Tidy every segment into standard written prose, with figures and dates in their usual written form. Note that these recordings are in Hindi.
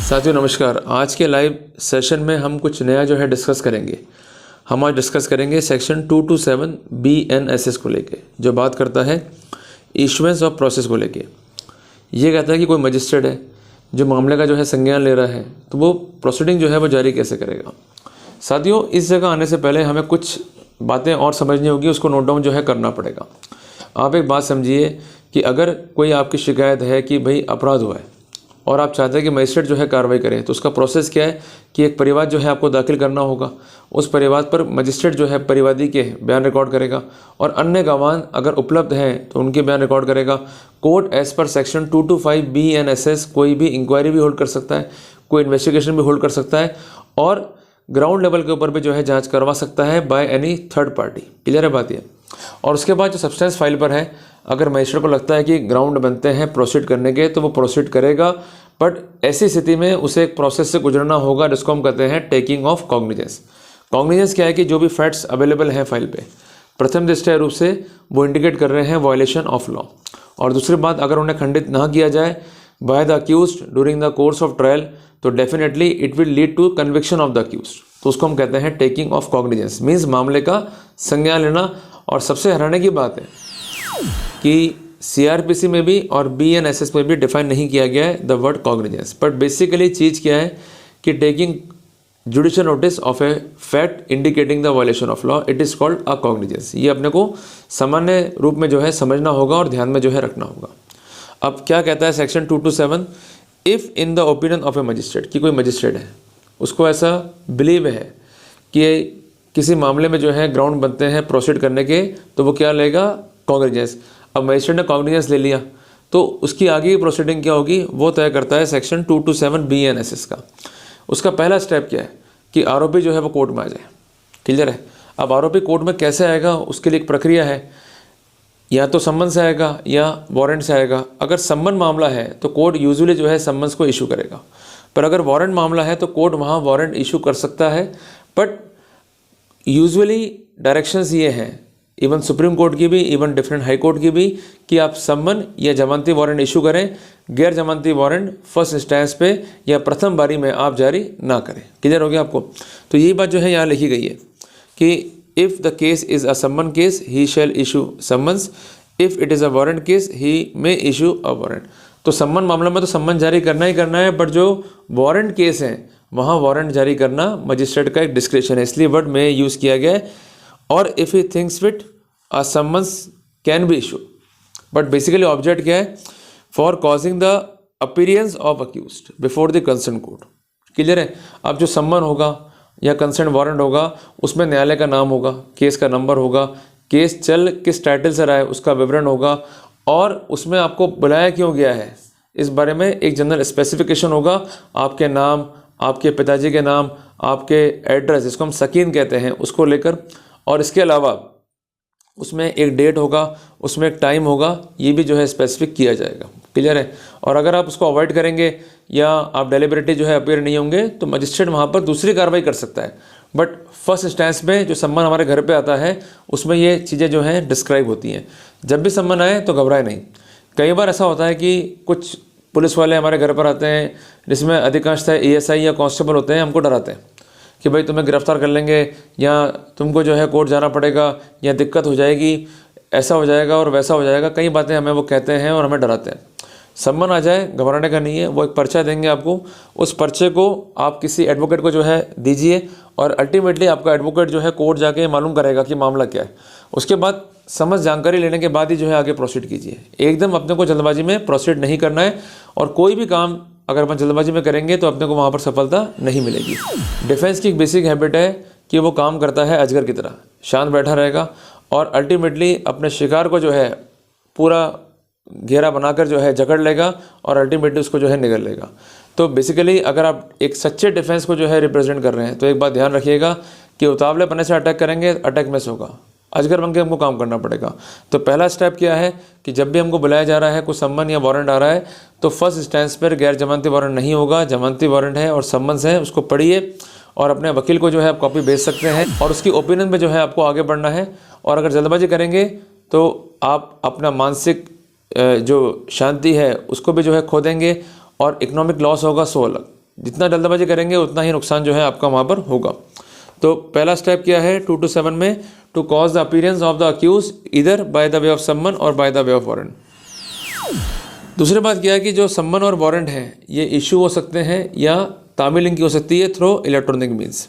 साथियों नमस्कार। आज के लाइव सेशन में हम कुछ नया जो है डिस्कस करेंगे। हम आज डिस्कस करेंगे सेक्शन 227 BNSS को लेके, जो बात करता है इशुएंस ऑफ प्रोसेस को लेके। ये कहता है कि कोई मजिस्ट्रेट है जो मामले का जो है संज्ञान ले रहा है, तो वो प्रोसीडिंग जो है वो जारी कैसे करेगा। साथियों, इस जगह आने से पहले हमें कुछ बातें और समझनी होगी, उसको नोट डाउन जो है करना पड़ेगा। आप एक बात समझिए कि अगर कोई आपकी शिकायत है कि भाई अपराध हुआ है और आप चाहते हैं कि मजिस्ट्रेट जो है कार्रवाई करें, तो उसका प्रोसेस क्या है कि एक परिवाद जो है आपको दाखिल करना होगा। उस परिवाद पर मजिस्ट्रेट जो है परिवादी के बयान रिकॉर्ड करेगा और अन्य गवाह अगर उपलब्ध हैं तो उनके बयान रिकॉर्ड करेगा। Court as per section 225 BNSS कोई भी इंक्वायरी भी होल्ड कर सकता है, कोई इन्वेस्टिगेशन भी होल्ड कर सकता है और ग्राउंड लेवल के ऊपर भी जो है जांच करवा सकता है by any third party. Clear है बात ये। और उसके बाद जो सब्सटेंस फाइल पर है, अगर मजिस्ट्रेट को लगता है कि ग्राउंड बनते हैं प्रोसीड करने के, तो वो प्रोसीड करेगा। बट ऐसी स्थिति में उसे एक प्रोसेस से गुजरना होगा जिसको हम कहते हैं टेकिंग ऑफ कॉग्निजेंस। कॉग्निजेंस क्या है कि जो भी फैक्ट्स अवेलेबल हैं फाइल पे, प्रथम दृष्टया रूप से वो इंडिकेट कर रहे हैं वायलेशन ऑफ लॉ, और दूसरी बात अगर उन्हें खंडित ना किया जाए by the accused during the course of trial, तो definitely it will lead to conviction of the accused. तो उसको हम कहते हैं टेकिंग ऑफ कॉग्निजेंस, मीन्स मामले का संज्ञान लेना। और सबसे हैरानी की बात है कि CRPC में भी और BNSS में भी डिफाइन नहीं किया गया है the word cognizance. But basically चीज़ क्या है कि taking judicial notice of a fact indicating the violation of law, it is called a cognizance. ये अपने को सामान्य रूप में जो है समझना होगा और ध्यान में जो है रखना होगा। अब क्या कहता है section 227, if in the opinion of A magistrate, कि कोई मजिस्ट्रेट है उसको ऐसा बिलीव है कि किसी मामले में जो है ग्राउंड बनते हैं प्रोसीड करने के, तो वो क्या लेगा, कॉग्निजेंस। अब मजिस्ट्रेट ने कॉग्निजेंस ले लिया तो उसकी आगे की प्रोसीडिंग क्या होगी वो तय करता है सेक्शन 227 BNSS का। उसका पहला स्टेप क्या है कि आरोपी जो है वो कोर्ट में आ जाए। क्लियर है। अब आरोपी कोर्ट में कैसे आएगा, उसके लिए एक प्रक्रिया है, या तो सम्मन से आएगा या वारंट से आएगा। अगर सम्मन मामला है तो कोर्ट यूजुअली जो है सम्मन्स को इशू करेगा, पर अगर वारंट मामला है तो कोर्ट वहाँ वारंट इशू कर सकता है। बट यूजुअली डायरेक्शंस ये हैं, इवन सुप्रीम कोर्ट की भी, इवन डिफरेंट हाई कोर्ट की भी, कि आप सम्मन या जमानती वारंट इशू करें, गैर जमानती वारंट फर्स्ट इंस्टेंस पे या प्रथम बारी में आप जारी ना करें। क्लियर हो गया आपको। तो यही बात जो है यहाँ लिखी गई है कि if the case is a summon case he shall issue summons, if it is a warrant case he may issue a warrant. तो सम्मन मामले में तो सम्मन जारी करना ही करना है, बट जो वारंट केस हैं वहाँ वारंट जारी करना मजिस्ट्रेट का एक डिस्क्रिप्शन है, इसलिए वर्ड में यूज़ किया गया है। और if he thinks fit a summons can be issue. But basically object क्या है, for causing the appearance of accused before the concern court. Clear है। अब जो सम्मन होगा या कंसर्न वारंट होगा उसमें न्यायालय का नाम होगा, केस का नंबर होगा, केस चल किस टाइटल से रहा है उसका विवरण होगा, और उसमें आपको बुलाया क्यों गया है इस बारे में एक जनरल स्पेसिफिकेशन होगा। आपके नाम, आपके पिताजी के नाम, आपके एड्रेस, जिसको हम सकीन कहते हैं, उसको लेकर, और इसके अलावा उसमें एक डेट होगा, उसमें एक टाइम होगा, ये भी जो है स्पेसिफिक किया जाएगा। क्लियर है। और अगर आप उसको अवॉइड करेंगे या आप डेलिबरेटली जो है अपीयर नहीं होंगे तो मजिस्ट्रेट वहाँ पर दूसरी कार्रवाई कर सकता है। बट फर्स्ट इंस्टेंस में जो सम्मन हमारे घर पे आता है उसमें ये चीज़ें जो हैं डिस्क्राइब होती हैं। जब भी सम्मन आए तो घबराए नहीं। कई बार ऐसा होता है कि कुछ पुलिस वाले हमारे घर पर आते हैं, जिसमें अधिकांशतः ASI या कांस्टेबल होते हैं, हमको डराते हैं कि भाई तुम्हें गिरफ्तार कर लेंगे या तुमको जो है कोर्ट जाना पड़ेगा या दिक्कत हो जाएगी, ऐसा हो जाएगा और वैसा हो जाएगा। कई बातें हमें वो कहते हैं और हमें डराते हैं। सम्मन आ जाए, घबराने का नहीं है। वो एक पर्चा देंगे आपको, उस पर्चे को आप किसी एडवोकेट को जो है दीजिए और अल्टीमेटली आपका एडवोकेट जो है कोर्ट जाके मालूम करेगा कि मामला क्या है। उसके बाद समझ जानकारी लेने के बाद ही जो है आगे प्रोसीड कीजिए। एकदम अपने को जल्दबाजी में प्रोसीड नहीं करना है, और कोई भी काम अगर अपन जल्दबाजी में करेंगे तो अपने को वहाँ पर सफलता नहीं मिलेगी। डिफेंस की एक बेसिक हैबिट है कि वो काम करता है अजगर की तरह, शांत बैठा रहेगा और अल्टीमेटली अपने शिकार को जो है पूरा घेरा बनाकर जो है जकड़ लेगा और अल्टीमेटली उसको जो है निगल लेगा। तो बेसिकली अगर आप एक सच्चे डिफेंस को जो है रिप्रेजेंट कर रहे हैं तो एक बात ध्यान रखिएगा कि उतावले पने से अटैक करेंगे, अटैक मिस होगा, अजगर बन के हमको काम करना पड़ेगा। तो पहला स्टेप क्या है कि जब भी हमको बुलाया जा रहा है, कोई सम्मन या वारंट आ रहा है, तो फर्स्ट इंस्टेंस पर गैर जमानती वारंट नहीं होगा, जमानती वारंट है और सम्मन्स है, उसको पढ़िए और अपने वकील को जो है आप कॉपी भेज सकते हैं और उसकी ओपिनियन में जो है आपको आगे बढ़ना है। और अगर जल्दबाजी करेंगे तो आप अपना मानसिक जो शांति है उसको भी जो है खो देंगे और इकोनॉमिक लॉस होगा 100 अलग। जितना जल्दबाजी करेंगे उतना ही नुकसान जो है आपका वहाँ पर होगा। तो पहला स्टेप क्या है 2 to 7 में, to cause the appearance of the accused इधर by the way of summon और by the way of warrant. दूसरी बात क्या है कि जो समन और वारंट है ये इशू हो सकते हैं या तामील इनकी हो सकती है थ्रू इलेक्ट्रॉनिक मीन्स।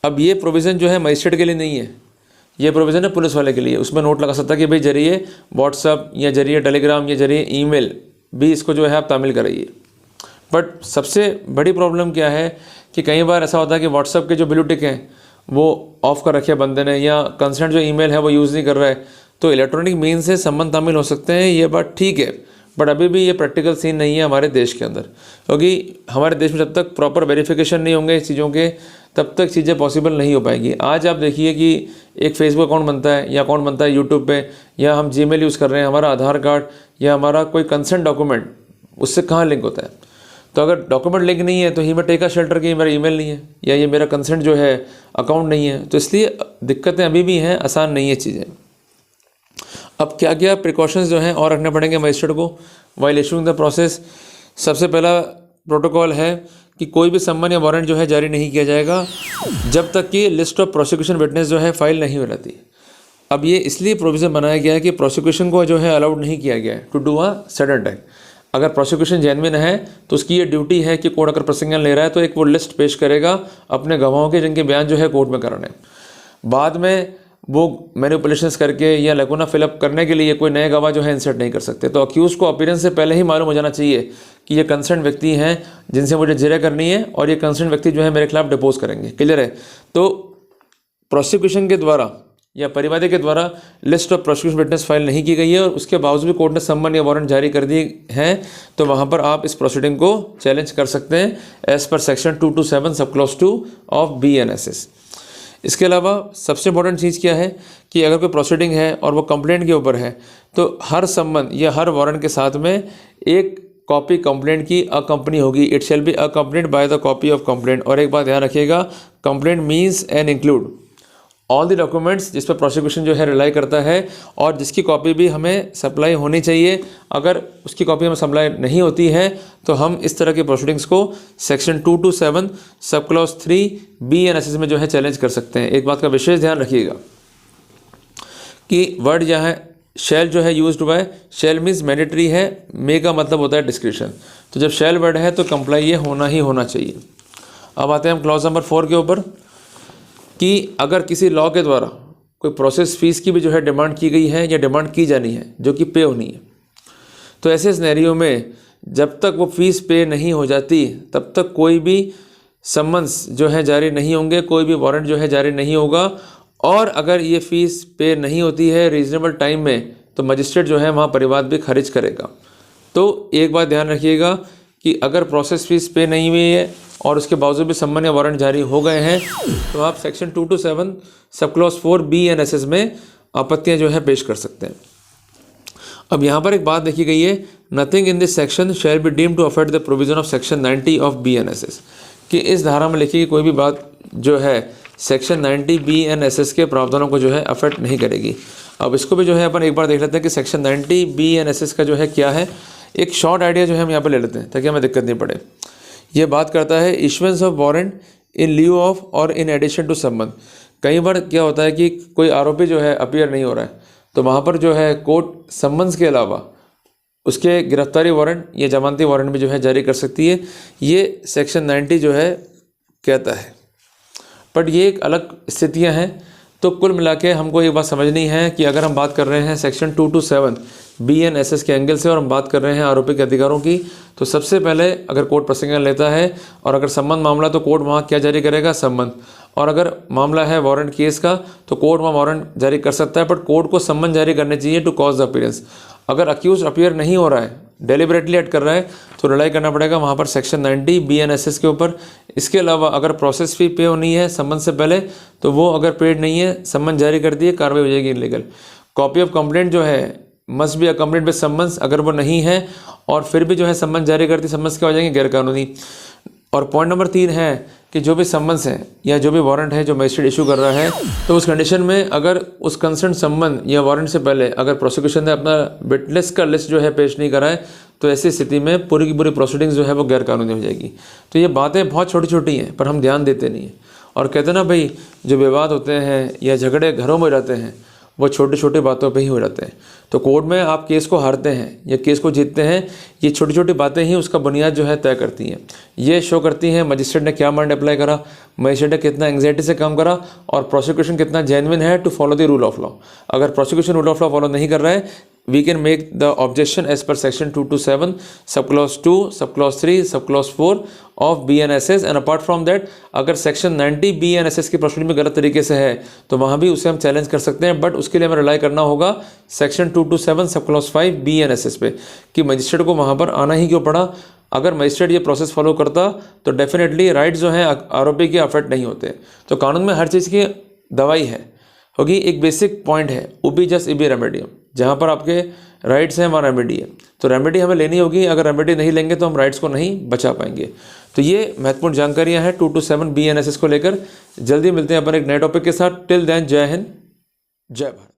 अब ये प्रोविज़न जो है मजिस्ट्रेट के लिए नहीं है, ये प्रोविज़न है पुलिस वाले के लिए। उसमें नोट लगा सकता है कि भाई जरिए व्हाट्सअप या जरिए टेलीग्राम या जरिए ईमेल भी इसको जो है आप तामील कराइए। बट सबसे बड़ी प्रॉब्लम क्या है कि कई बार ऐसा होता है कि व्हाट्सअप के जो ब्लू टिक हैं वो ऑफ़ कर रखे बंदे ने, या कंसर्न जो ईमेल है वो यूज़ नहीं कर रहा है, तो इलेक्ट्रॉनिक मीन से संबंध तामील हो सकते हैं, ये बात ठीक है। बट अभी भी ये प्रैक्टिकल सीन नहीं है हमारे देश के अंदर, क्योंकि हमारे देश में जब तक प्रॉपर वेरिफिकेशन नहीं होंगे इस चीज़ों के तब तक चीज़ें पॉसिबल नहीं हो पाएगी। आज आप देखिए कि एक फेसबुक अकाउंट बनता है या अकाउंट बनता है यूट्यूब पे, या हम जीमेल यूज़ कर रहे हैं, हमारा आधार कार्ड या हमारा कोई कंसर्न डॉक्यूमेंट उससे कहाँ लिंक होता है। तो अगर डॉक्यूमेंट लिंक नहीं है तो ही मैं टेका शेल्टर की मेरा ईमेल नहीं है या ये मेरा कंसेंट जो है अकाउंट नहीं है, तो इसलिए दिक्कतें अभी भी हैं, आसान नहीं है चीज़ें। अब क्या क्या प्रिकॉशंस जो हैं और रखने पड़ेंगे मजिस्ट्रेट को वाइल इशूइंग द प्रोसेस। सबसे पहला प्रोटोकॉल है कि कोई भी सम्मन या वारंट जो है जारी नहीं किया जाएगा जब तक कि लिस्ट ऑफ प्रोसिक्यूशन विटनेस जो है फाइल नहीं हो जाती। अब ये इसलिए प्रोविज़न बनाया गया है कि प्रोसिक्यूशन को जो है अलाउड नहीं किया गया है to do a sudden attack. अगर प्रोसिक्यूशन जेन्युइन है तो उसकी ये ड्यूटी है कि कोर्ट अगर प्रोसीजन ले रहा है तो एक वो लिस्ट पेश करेगा अपने गवाहों के जिनके बयान जो है कोर्ट में कराने। बाद में वो मैनिपुलेशंस करके या लैकुना फिलअप करने के लिए कोई नए गवाह जो है इंसर्ट नहीं कर सकते। तो अक्यूज़ को अपीयरेंस से पहले ही मालूम हो जाना चाहिए कि ये कंसर्न व्यक्ति हैं जिनसे मुझे जिरह करनी है और ये कंसर्न व्यक्ति जो है मेरे खिलाफ डिपोज करेंगे। क्लियर है? तो प्रोसिक्यूशन के द्वारा या परिवादी के द्वारा list of prosecution witness file नहीं की गई है और उसके बावजूद भी कोर्ट ने सम्मन या वारंट जारी कर दिए हैं, तो वहाँ पर आप इस प्रोसीडिंग को चैलेंज कर सकते हैं as per section 2 to 7 sub clause 2 of BNSS। इसके अलावा सबसे इंपॉर्टेंट चीज़ क्या है कि अगर कोई प्रोसीडिंग है और वो कंप्लेंट के ऊपर है तो हर सम्मन या हर वारंट के साथ में एक कॉपी कंप्लेंट की अकम्पनी होगी। It shall be accompanied by the copy of complaint. और एक बात ध्यान रखिएगा, complaint means and include all the documents जिस पर प्रोसिक्यूशन जो है रिलाई करता है और जिसकी कॉपी भी हमें सप्लाई होनी चाहिए। अगर उसकी कॉपी हमें सप्लाई नहीं होती है तो हम इस तरह के प्रोसीडिंग्स को section 2 to 7 sub clause 3 BNSS में जो है चैलेंज कर सकते हैं। एक बात का विशेष ध्यान रखिएगा कि वर्ड यहाँ शैल जो है यूज्ड हुआ है, शैल मीन्स मैंडेटरी है, मे का मतलब होता है डिस्क्रिप्शन। तो जब शैल वर्ड है तो कंप्लाई ये होना ही होना चाहिए। अब आते हैं हम क्लॉज नंबर 4 के ऊपर कि अगर किसी लॉ के द्वारा कोई प्रोसेस फीस की भी जो है डिमांड की गई है या डिमांड की जानी है जो कि पे होनी है, तो ऐसे सिनेरियो में जब तक वो फीस पे नहीं हो जाती तब तक कोई भी सम्मन्स जो है जारी नहीं होंगे, कोई भी वारंट जो है जारी नहीं होगा। और अगर ये फ़ीस पे नहीं होती है रीज़नेबल टाइम में तो मजिस्ट्रेट जो है वहाँ परिवाद भी खारिज करेगा। तो एक बात ध्यान रखिएगा कि अगर प्रोसेस फीस पे नहीं हुई है और उसके बावजूद भी सम्मन या वारंट जारी हो गए हैं तो आप section 2 to 7 sub clause 4 BNSS में आपत्तियां जो है पेश कर सकते हैं। अब यहाँ पर एक बात देखी गई है, nothing in this section shall be deemed to affect the provision of section 90 of BNSS, कि इस धारा में लिखी गई कोई भी बात जो है सेक्शन 90 BNSS के प्रावधानों को जो है अफेक्ट नहीं करेगी। अब इसको भी जो है अपन एक बार देख लेते हैं कि सेक्शन 90 BNSS का जो है क्या है। एक शॉर्ट आइडिया जो है हम यहाँ पर ले लेते हैं ताकि हमें दिक्कत नहीं पड़े। ये बात करता है issuance of warrant in lieu of और इन एडिशन टू सम्मन। कई बार क्या होता है कि कोई आरोपी जो है अपीयर नहीं हो रहा है तो वहाँ पर जो है कोर्ट सम्मन्स के अलावा उसके गिरफ्तारी वारंट या जमानती वारंट भी जो है जारी कर सकती है। ये सेक्शन 90 जो है कहता है। बट ये एक अलग स्थितियाँ हैं। तो कुल मिला के हमको ये बात समझनी है कि अगर हम बात कर रहे हैं सेक्शन 2 to 7 BNSS के एंगल से और हम बात कर रहे हैं आरोपी के अधिकारों की, तो सबसे पहले अगर कोर्ट प्रोसीजन लेता है और अगर सम्मन मामला तो कोर्ट वहाँ क्या जारी करेगा, सम्मन। और अगर मामला है वारंट केस का तो कोर्ट वहाँ वारंट जारी कर सकता है, बट कोर्ट को सम्मन जारी करने चाहिए टू कॉज द अपीयरेंस। अगर अक्यूज अपीयर नहीं हो रहा है, डेलिबरेटली एक्ट कर रहा है, तो रिलाई करना पड़ेगा वहाँ पर सेक्शन 90 BNSS के ऊपर। इसके अलावा अगर प्रोसेस फी पे होनी है सम्मन से पहले तो वो अगर पेड नहीं है, सम्मन जारी कर दिए, कार्रवाई हो जाएगी इनलीगल। कॉपी ऑफ कंप्लेंट जो है must be accompanied with summons, अगर वो नहीं है और फिर भी जो है सम्मन जारी करती, सम्मन्स क्या हो जाएंगे, गैरकानूनी। और पॉइंट नंबर 3 है कि जो भी सम्मन्स है या जो भी वारंट है जो मजिस्ट्रेट इशू कर रहा है, तो उस कंडीशन में अगर उस कंसर्न सम्मन या वारंट से पहले अगर प्रोसिक्यूशन ने अपना विटनेस का लिस्ट जो है पेश नहीं करा है तो ऐसी स्थिति में पूरी की पूरी प्रोसीडिंग्स जो है वो गैर कानूनी हो जाएगी। तो ये बातें बहुत छोटी छोटी हैं पर हम ध्यान देते नहीं हैं, और कहते हैं ना भाई, जो विवाद होते हैं या झगड़े घरों में हो जाते हैं वो छोटी छोटी बातों पे ही हो जाते हैं। तो कोर्ट में आप केस को हारते हैं या केस को जीतते हैं, ये छोटी छोटी बातें ही उसका बुनियाद जो है तय करती हैं। ये शो करती हैं मजिस्ट्रेट ने क्या माइंड अप्लाई करा, मजिस्ट्रेट ने कितना एंग्जाइटी से काम करा, और प्रोसिक्यूशन कितना जेन्युइन है to follow the rule of law. अगर prosecution rule of law follow नहीं कर रहा है, we can make the objection as per section 227 subclause 2 subclause 3 subclause 4 of BNSS, and apart from that अगर section 90 BNSS की प्रोसीडिंग में गलत तरीके से है तो वहाँ भी उसे हम चैलेंज कर सकते हैं, बट उसके लिए हमें रिलाई करना होगा section 227 subclause 5 BNSS पे कि मजिस्ट्रेट को वहाँ पर आना ही क्यों पड़ा। अगर मजिस्ट्रेट ये प्रोसेस फॉलो करता तो डेफिनेटली राइट जो हैं आरोपी के अफेक्ट नहीं होते। तो कानून में हर चीज़ की दवाई है होगी। एक बेसिक पॉइंट है उबी जस्ट इबी रेमेडियम, जहाँ पर आपके राइट्स हैं वहाँ रेमेडी है, तो रेमेडी हमें लेनी होगी। अगर रेमेडी नहीं लेंगे तो हम राइट्स को नहीं बचा पाएंगे। तो ये महत्वपूर्ण जानकारियाँ हैं 227 BNSS को लेकर। जल्दी मिलते हैं अपन एक नए टॉपिक के साथ। टिल देन जय हिंद, जय भारत।